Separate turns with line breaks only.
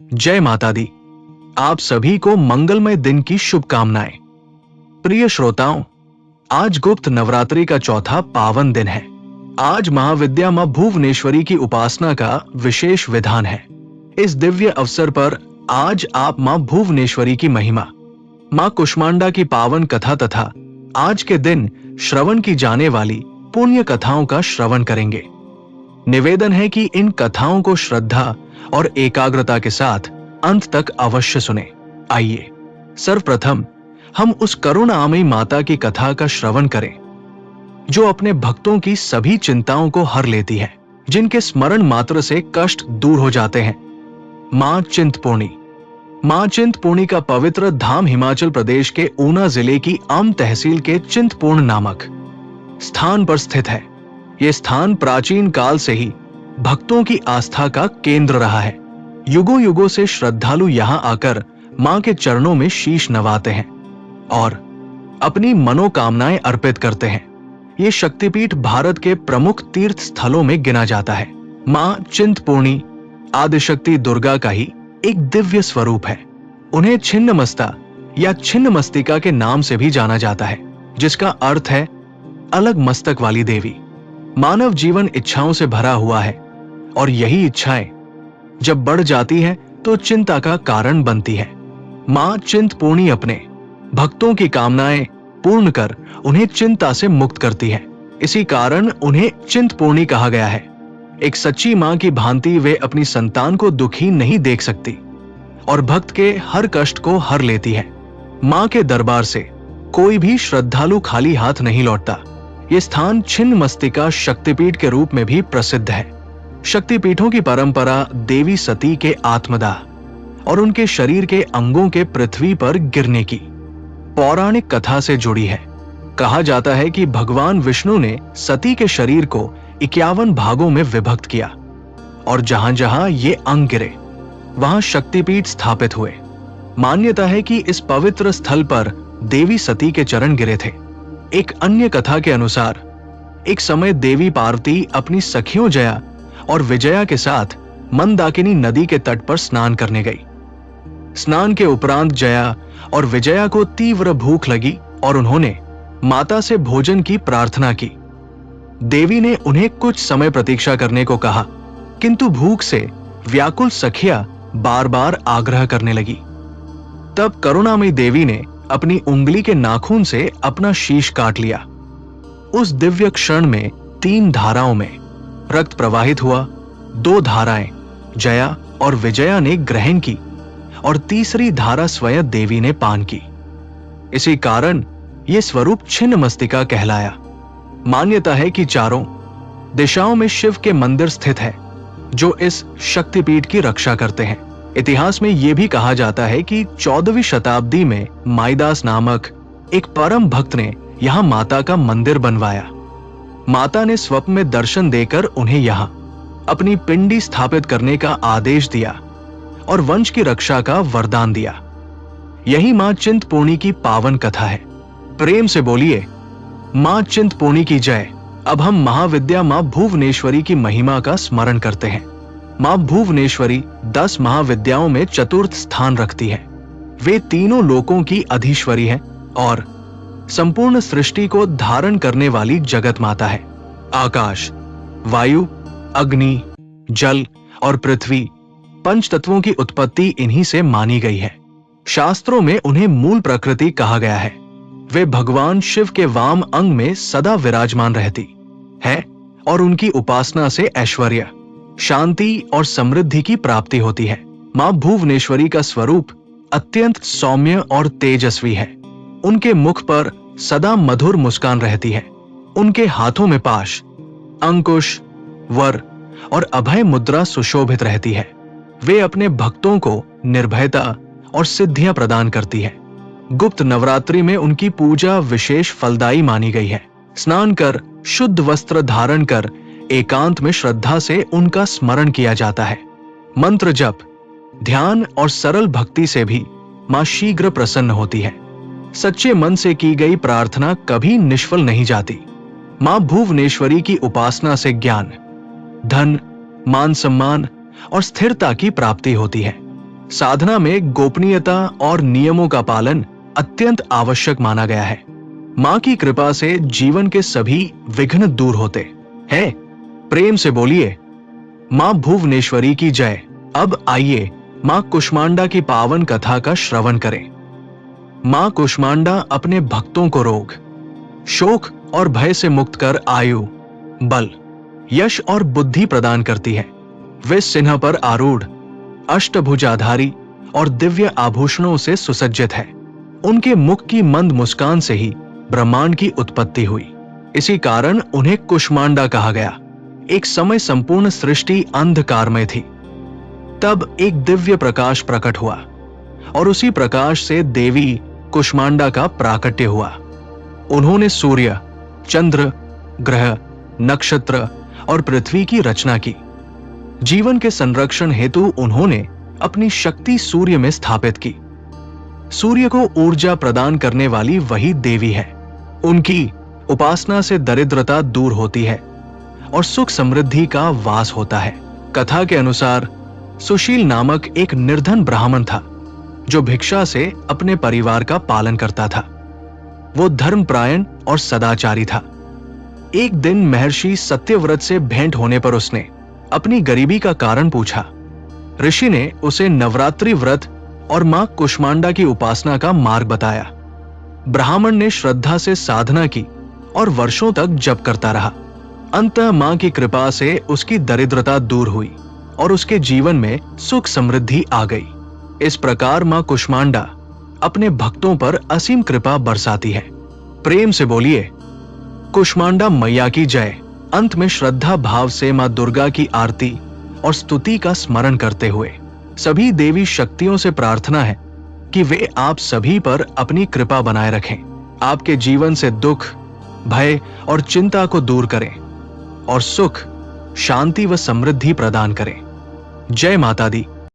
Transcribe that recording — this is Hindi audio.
जय माता दी। आप सभी को मंगलमय दिन की शुभकामनाएं। प्रिय श्रोताओं, आज गुप्त नवरात्रि का चौथा पावन दिन है। आज महाविद्या मां भुवनेश्वरी की उपासना का विशेष विधान है। इस दिव्य अवसर पर आज आप मां भुवनेश्वरी की महिमा, मां कुष्मांडा की पावन कथा तथा आज के दिन श्रवण की जाने वाली पुण्य कथाओं का श्रवण करेंगे। निवेदन है कि इन कथाओं को श्रद्धा और एकाग्रता के साथ अंत तक अवश्य सुने। आइए सर्वप्रथम हम उस करुणामयी माता की कथा का श्रवण करें जो अपने भक्तों की सभी चिंताओं को हर लेती है, जिनके स्मरण मात्र से कष्ट दूर हो जाते हैं। मां चिंतपूर्णी। मां चिंतपूर्णी का पवित्र धाम हिमाचल प्रदेश के ऊना जिले की अम तहसील के चिंतपूर्ण नामक स्थान पर स्थित है। यह स्थान प्राचीन काल से ही भक्तों की आस्था का केंद्र रहा है। युगों युगों से श्रद्धालु यहां आकर मां के चरणों में शीश नवाते हैं और अपनी मनोकामनाएं अर्पित करते हैं। ये शक्तिपीठ भारत के प्रमुख तीर्थ स्थलों में गिना जाता है। मां चिंतपूर्णी आदिशक्ति दुर्गा का ही एक दिव्य स्वरूप है। उन्हें छिन्नमस्ता या छिन्नमस्तिका के नाम से भी जाना जाता है, जिसका अर्थ है अलग मस्तक वाली देवी। मानव जीवन इच्छाओं से भरा हुआ है और यही इच्छाएं जब बढ़ जाती हैं तो चिंता का कारण बनती है। मां चिंतपूर्णी अपने भक्तों की कामनाएं पूर्ण कर उन्हें चिंता से मुक्त करती है। इसी कारण उन्हें चिंतपूर्णी कहा गया है। एक सच्ची मां की भांति वे अपनी संतान को दुखी नहीं देख सकती और भक्त के हर कष्ट को हर लेती है। मां के दरबार से कोई भी श्रद्धालु खाली हाथ नहीं लौटता। ये स्थान छिन्नमस्तिका शक्तिपीठ के रूप में भी प्रसिद्ध है। शक्तिपीठों की परंपरा देवी सती के आत्मदाह और उनके शरीर के अंगों के पृथ्वी पर गिरने की पौराणिक कथा से जुड़ी है। कहा जाता है कि भगवान विष्णु ने सती के शरीर को 51 भागों में विभक्त किया और जहां जहां ये अंग गिरे वहां शक्तिपीठ स्थापित हुए। मान्यता है कि इस पवित्र स्थल पर देवी सती के चरण गिरे थे। एक अन्य कथा के अनुसार एक समय देवी पार्वती अपनी सखियों जया और विजया के साथ मंदाकिनी नदी के तट पर स्नान करने गई। स्नान के उपरांत जया और विजया को तीव्र भूख लगी और उन्होंने माता से भोजन की प्रार्थना की। देवी ने उन्हें कुछ समय प्रतीक्षा करने को कहा, किंतु भूख से व्याकुल सखियां बार बार आग्रह करने लगी। तब करुणामयी देवी ने अपनी उंगली के नाखून से अपना शीश काट लिया। उस दिव्य क्षण में 3 धाराओं में रक्त प्रवाहित हुआ। 2 धाराएं जया और विजया ने ग्रहण की और तीसरी धारा स्वयं देवी ने पान की। इसी कारण यह स्वरूप छिन्नमस्तिका कहलाया। मान्यता है कि चारों दिशाओं में शिव के मंदिर स्थित है जो इस शक्तिपीठ की रक्षा करते हैं। इतिहास में यह भी कहा जाता है कि 14वीं शताब्दी में माईदास नामक एक परम भक्त ने यहां माता का मंदिर बनवाया। माता ने स्वप्न में दर्शन देकर उन्हें यहां अपनी पिंडी स्थापित करने का आदेश दिया और वंश की रक्षा का वरदान दिया। यही मां चिंतपूर्णी की पावन कथा है। प्रेम से बोलिए मां चिंतपूर्णी की जय। अब हम महाविद्या मां भुवनेश्वरी की महिमा का स्मरण करते हैं। मां भुवनेश्वरी 10 महाविद्याओं में चतुर्थ स्थान रखती है। वे तीनों लोकों की अधीश्वरी है और संपूर्ण सृष्टि को धारण करने वाली जगत माता है। आकाश, वायु, अग्नि, जल और पृथ्वी पंच तत्वों की उत्पत्ति इन्हीं से मानी गई है। शास्त्रों में उन्हें मूल प्रकृति कहा गया है। वे भगवान शिव के वाम अंग में सदा विराजमान रहती है और उनकी उपासना से ऐश्वर्य, शांति और समृद्धि की प्राप्ति होती है। मां भुवनेश्वरी का स्वरूप अत्यंत सौम्य और तेजस्वी है। उनके मुख पर सदा मधुर मुस्कान रहती है। उनके हाथों में पाश, अंकुश, वर और अभय मुद्रा सुशोभित रहती है। वे अपने भक्तों को निर्भयता और सिद्धियां प्रदान करती है। गुप्त नवरात्रि में उनकी पूजा विशेष फलदायी मानी गई है। स्नान कर, शुद्ध वस्त्र धारण कर एकांत में श्रद्धा से उनका स्मरण किया जाता है। मंत्र जप, ध्यान और सरल भक्ति से भी मां शीघ्र प्रसन्न होती है। सच्चे मन से की गई प्रार्थना कभी निष्फल नहीं जाती। मां भुवनेश्वरी की उपासना से ज्ञान, धन, मान सम्मान और स्थिरता की प्राप्ति होती है। साधना में गोपनीयता और नियमों का पालन अत्यंत आवश्यक माना गया है। मां की कृपा से जीवन के सभी विघ्न दूर होते हैं। प्रेम से बोलिए, मां भुवनेश्वरी की जय। अब आइए मां कुष्मांडा की पावन कथा का श्रवण करें। मां कुष्मांडा अपने भक्तों को रोग, शोक और भय से मुक्त कर आयु, बल, यश और बुद्धि प्रदान करती है। वे सिंह पर आरूढ़, अष्टभुजाधारी और दिव्य आभूषणों से सुसज्जित है। उनके मुख की मंद मुस्कान से ही ब्रह्मांड की उत्पत्ति हुई। इसी कारण उन्हें कुष्मांडा कहा गया। एक समय संपूर्ण सृष्टि अंधकारमय थी। तब एक दिव्य प्रकाश प्रकट हुआ और उसी प्रकाश से देवी कुष्मांडा का प्राकट्य हुआ। उन्होंने सूर्य, चंद्र, ग्रह, नक्षत्र और पृथ्वी की रचना की। जीवन के संरक्षण हेतु उन्होंने अपनी शक्ति सूर्य में स्थापित की। सूर्य को ऊर्जा प्रदान करने वाली वही देवी है। उनकी उपासना से दरिद्रता दूर होती है और सुख समृद्धि का वास होता है। कथा के अनुसार सुशील नामक एक निर्धन ब्राह्मण था जो भिक्षा से अपने परिवार का पालन करता था। वो धर्मपरायण और सदाचारी था। एक दिन महर्षि सत्यव्रत से भेंट होने पर उसने अपनी गरीबी का कारण पूछा। ऋषि ने उसे नवरात्रि व्रत और मां कुष्मांडा की उपासना का मार्ग बताया। ब्राह्मण ने श्रद्धा से साधना की और वर्षों तक जप करता रहा। अंततः मां की कृपा से उसकी दरिद्रता दूर हुई और उसके जीवन में सुख समृद्धि आ गई। इस प्रकार मां कुष्मांडा अपने भक्तों पर असीम कृपा बरसाती है। प्रेम से बोलिए, कुष्मांडा मैया की जय। अंत में श्रद्धा भाव से मां दुर्गा की आरती और स्तुति का स्मरण करते हुए सभी देवी शक्तियों से प्रार्थना है कि वे आप सभी पर अपनी कृपा बनाए रखें, आपके जीवन से दुख, भय और चिंता को दूर करें और सुख, शांति व समृद्धि प्रदान करें। जय माता दी।